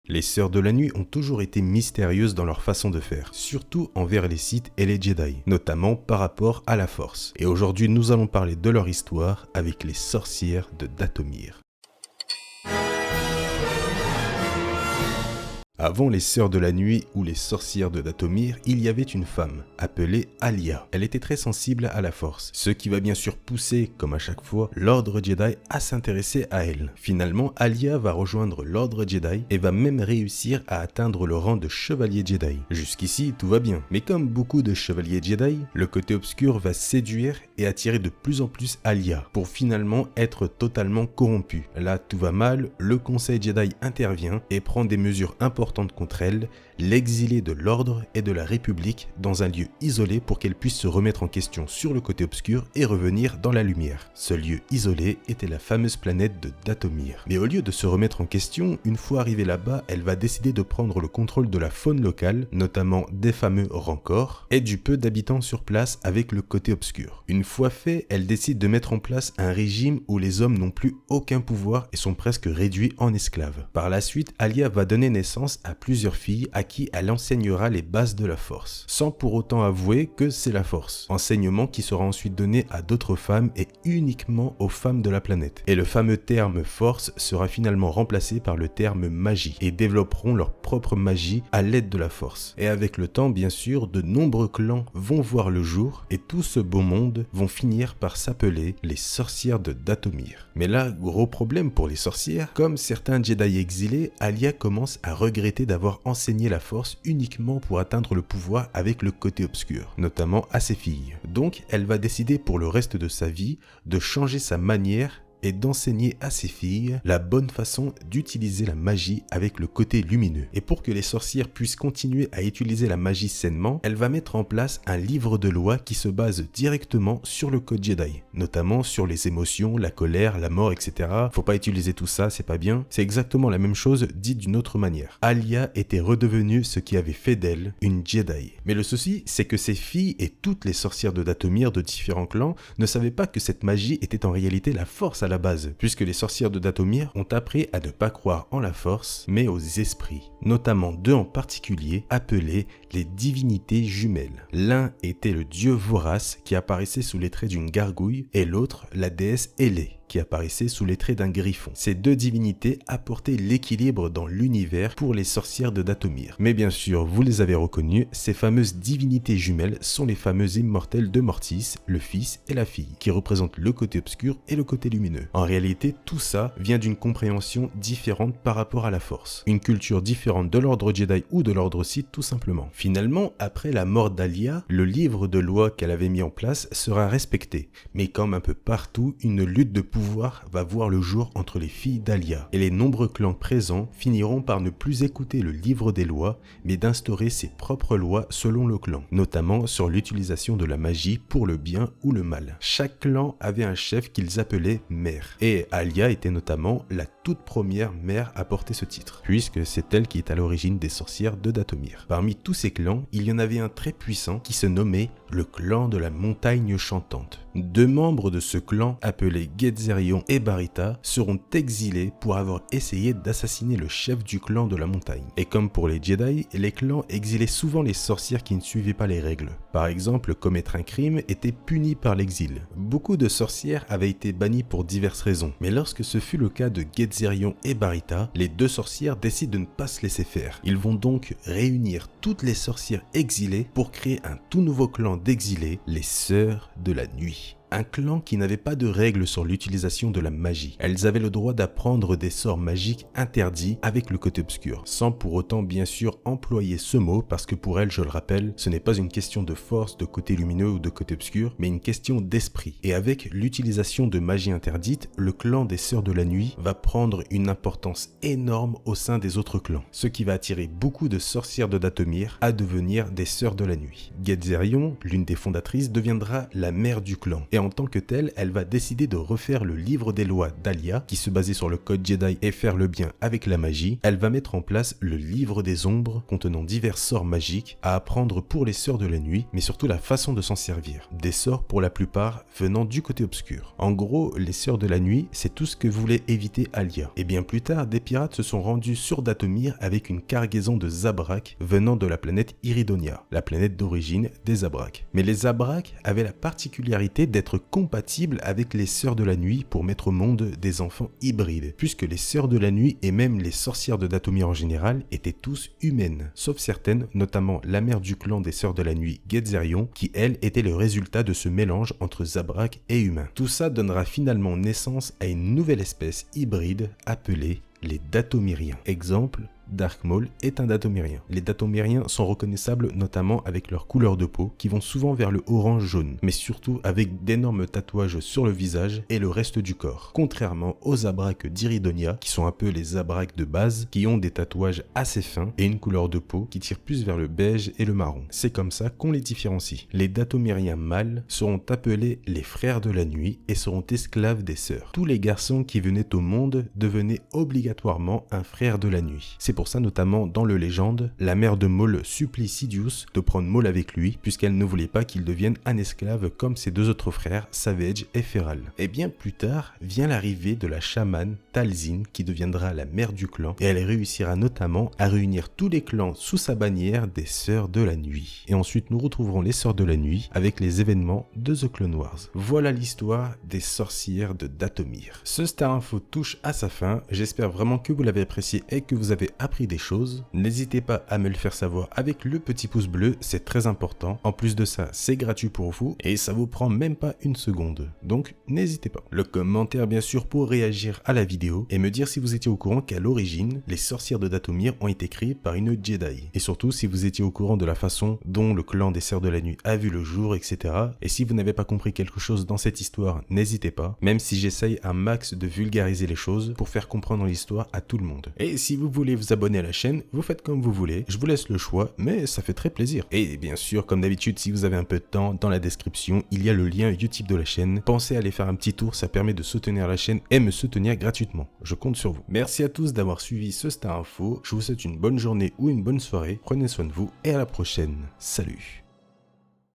Les Sœurs de la Nuit ont toujours été mystérieuses dans leur façon de faire, surtout envers les Sith et les Jedi, notamment par rapport à la Force. Et aujourd'hui, nous allons parler de leur histoire avec les sorcières de Dathomir. Avant les Sœurs de la Nuit ou les sorcières de Dathomir, il y avait une femme, appelée Alia. Elle était très sensible à la Force, ce qui va bien sûr pousser, comme à chaque fois, l'Ordre Jedi à s'intéresser à elle. Finalement, Alia va rejoindre l'Ordre Jedi et va même réussir à atteindre le rang de Chevalier Jedi. Jusqu'ici, tout va bien. Mais comme beaucoup de Chevaliers Jedi, le côté obscur va séduire et attirer de plus en plus Alia, pour finalement être totalement corrompu. Là, tout va mal, le Conseil Jedi intervient et prend des mesures importantes contre elle, l'exiler de l'ordre et de la République dans un lieu isolé pour qu'elle puisse se remettre en question sur le côté obscur et revenir dans la lumière. Ce lieu isolé était la fameuse planète de Dathomir. Mais au lieu de se remettre en question, une fois arrivée là-bas, elle va décider de prendre le contrôle de la faune locale, notamment des fameux rancors, et du peu d'habitants sur place avec le côté obscur. Une fois fait, elle décide de mettre en place un régime où les hommes n'ont plus aucun pouvoir et sont presque réduits en esclaves. Par la suite, Alia va donner naissance à plusieurs filles à qui elle enseignera les bases de la Force, sans pour autant avouer que c'est la Force. Enseignement qui sera ensuite donné à d'autres femmes et uniquement aux femmes de la planète. Et le fameux terme Force sera finalement remplacé par le terme magie et développeront leur propre magie à l'aide de la Force. Et avec le temps, bien sûr, de nombreux clans vont voir le jour et tout ce beau monde vont finir par s'appeler les sorcières de Dathomir. Mais là, gros problème pour les sorcières, comme certains Jedi exilés, Alia commence à regretter d'avoir enseigné la Force uniquement pour atteindre le pouvoir avec le côté obscur, notamment à ses filles. Donc, elle va décider pour le reste de sa vie de changer sa manière et d'enseigner à ses filles la bonne façon d'utiliser la magie avec le côté lumineux. Et pour que les sorcières puissent continuer à utiliser la magie sainement, elle va mettre en place un livre de loi qui se base directement sur le code Jedi, notamment sur les émotions, la colère, la mort, etc. Faut pas utiliser tout ça, c'est pas bien. C'est exactement la même chose dit d'une autre manière. Alia était redevenue ce qui avait fait d'elle une Jedi. Mais le souci, c'est que ses filles et toutes les sorcières de Dathomir de différents clans ne savaient pas que cette magie était en réalité la Force à la base, puisque les sorcières de Dathomir ont appris à ne pas croire en la Force, mais aux esprits, notamment deux en particulier, appelés les divinités jumelles. L'un était le dieu Vorace, qui apparaissait sous les traits d'une gargouille, et l'autre, la déesse Hélé, qui apparaissait sous les traits d'un griffon. Ces deux divinités apportaient l'équilibre dans l'univers pour les sorcières de Dathomir. Mais bien sûr, vous les avez reconnues, ces fameuses divinités jumelles sont les fameux immortels de Mortis, le fils et la fille, qui représentent le côté obscur et le côté lumineux. En réalité, tout ça vient d'une compréhension différente par rapport à la Force. Une culture différente de l'ordre Jedi ou de l'ordre Sith tout simplement. Finalement, après la mort d'Alia, le livre de loi qu'elle avait mis en place sera respecté. Mais comme un peu partout, une lutte de pouvoir va voir le jour entre les filles d'Alia. Et les nombreux clans présents finiront par ne plus écouter le livre des lois, mais d'instaurer ses propres lois selon le clan, notamment sur l'utilisation de la magie pour le bien ou le mal. Chaque clan avait un chef qu'ils appelaient maire. Et Alia était notamment la toute première mère à porter ce titre, puisque c'est elle qui est à l'origine des sorcières de Dathomir. Parmi tous ces clans, il y en avait un très puissant qui se nommait le clan de la montagne chantante. Deux membres de ce clan, appelés Gethzerion et Barita, seront exilés pour avoir essayé d'assassiner le chef du clan de la montagne. Et comme pour les Jedi, les clans exilaient souvent les sorcières qui ne suivaient pas les règles. Par exemple, commettre un crime était puni par l'exil. Beaucoup de sorcières avaient été bannies pour diverses raisons, mais lorsque ce fut le cas de Gethzerion et Barita, les deux sorcières décident de ne pas se laisser faire. Ils vont donc réunir toutes les sorcières exilées pour créer un tout nouveau clan d'exilés, les Sœurs de la Nuit. Un clan qui n'avait pas de règles sur l'utilisation de la magie. Elles avaient le droit d'apprendre des sorts magiques interdits avec le côté obscur, sans pour autant bien sûr employer ce mot parce que pour elles, je le rappelle, ce n'est pas une question de force, de côté lumineux ou de côté obscur, mais une question d'esprit. Et avec l'utilisation de magie interdite, le clan des Sœurs de la Nuit va prendre une importance énorme au sein des autres clans, ce qui va attirer beaucoup de sorcières de Dathomir à devenir des Sœurs de la Nuit. Gethzerion, l'une des fondatrices, deviendra la mère du clan. et en tant que telle, elle va décider de refaire le livre des lois d'Alia, qui se basait sur le code Jedi et faire le bien avec la magie. Elle va mettre en place le livre des ombres, contenant divers sorts magiques à apprendre pour les sœurs de la nuit, mais surtout la façon de s'en servir. Des sorts pour la plupart venant du côté obscur. En gros, les sœurs de la nuit, c'est tout ce que voulait éviter Alia. Et bien plus tard, des pirates se sont rendus sur Dathomir avec une cargaison de Zabrak venant de la planète Iridonia, la planète d'origine des Zabrak. Mais les Zabrak avaient la particularité d'être compatibles avec les sœurs de la nuit pour mettre au monde des enfants hybrides, puisque les sœurs de la nuit et même les sorcières de Dathomir en général étaient tous humaines, sauf certaines, notamment la mère du clan des sœurs de la nuit, Getzerion, qui elle était le résultat de ce mélange entre Zabrak et humains. Tout ça donnera finalement naissance à une nouvelle espèce hybride appelée les Dathomiriens. Exemple, Dark Maul est un Dathomirien. Les Dathomiriens sont reconnaissables notamment avec leur couleur de peau qui vont souvent vers le orange-jaune, mais surtout avec d'énormes tatouages sur le visage et le reste du corps. Contrairement aux Zabrak d'Iridonia, qui sont un peu les Zabrak de base, qui ont des tatouages assez fins et une couleur de peau qui tire plus vers le beige et le marron. C'est comme ça qu'on les différencie. Les Dathomiriens mâles seront appelés les frères de la nuit et seront esclaves des sœurs. Tous les garçons qui venaient au monde devenaient obligatoirement un frère de la nuit. C'est pour ça notamment dans le Légende, la mère de Maul supplie Sidious de prendre Maul avec lui puisqu'elle ne voulait pas qu'il devienne un esclave comme ses deux autres frères, Savage et Feral. Et bien plus tard vient l'arrivée de la chamane Talzin qui deviendra la mère du clan et elle réussira notamment à réunir tous les clans sous sa bannière des Sœurs de la Nuit. Et ensuite nous retrouverons les Sœurs de la Nuit avec les événements de The Clone Wars. Voilà l'histoire des sorcières de Dathomir. Ce Star Info touche à sa fin, j'espère vraiment que vous l'avez apprécié et que vous avez appris des choses. N'hésitez pas à me le faire savoir avec le petit pouce bleu, c'est très important. En plus de ça, c'est gratuit pour vous et ça vous prend même pas une seconde. Donc n'hésitez pas. Le commentaire bien sûr pour réagir à la vidéo et me dire si vous étiez au courant qu'à l'origine, les sorcières de Dathomir ont été créées par une Jedi. Et surtout si vous étiez au courant de la façon dont le clan des Sœurs de la Nuit a vu le jour, etc. Et si vous n'avez pas compris quelque chose dans cette histoire, n'hésitez pas. Même si j'essaye un max de vulgariser les choses pour faire comprendre l'histoire à tout le monde. Et si vous voulez vous abonner à la chaîne, vous faites comme vous voulez, je vous laisse le choix, mais ça fait très plaisir. Et bien sûr, comme d'habitude, si vous avez un peu de temps, dans la description, il y a le lien YouTube de la chaîne. Pensez à aller faire un petit tour, ça permet de soutenir la chaîne et me soutenir gratuitement. Je compte sur vous. Merci à tous d'avoir suivi ce Star Info, je vous souhaite une bonne journée ou une bonne soirée, prenez soin de vous et à la prochaine. Salut!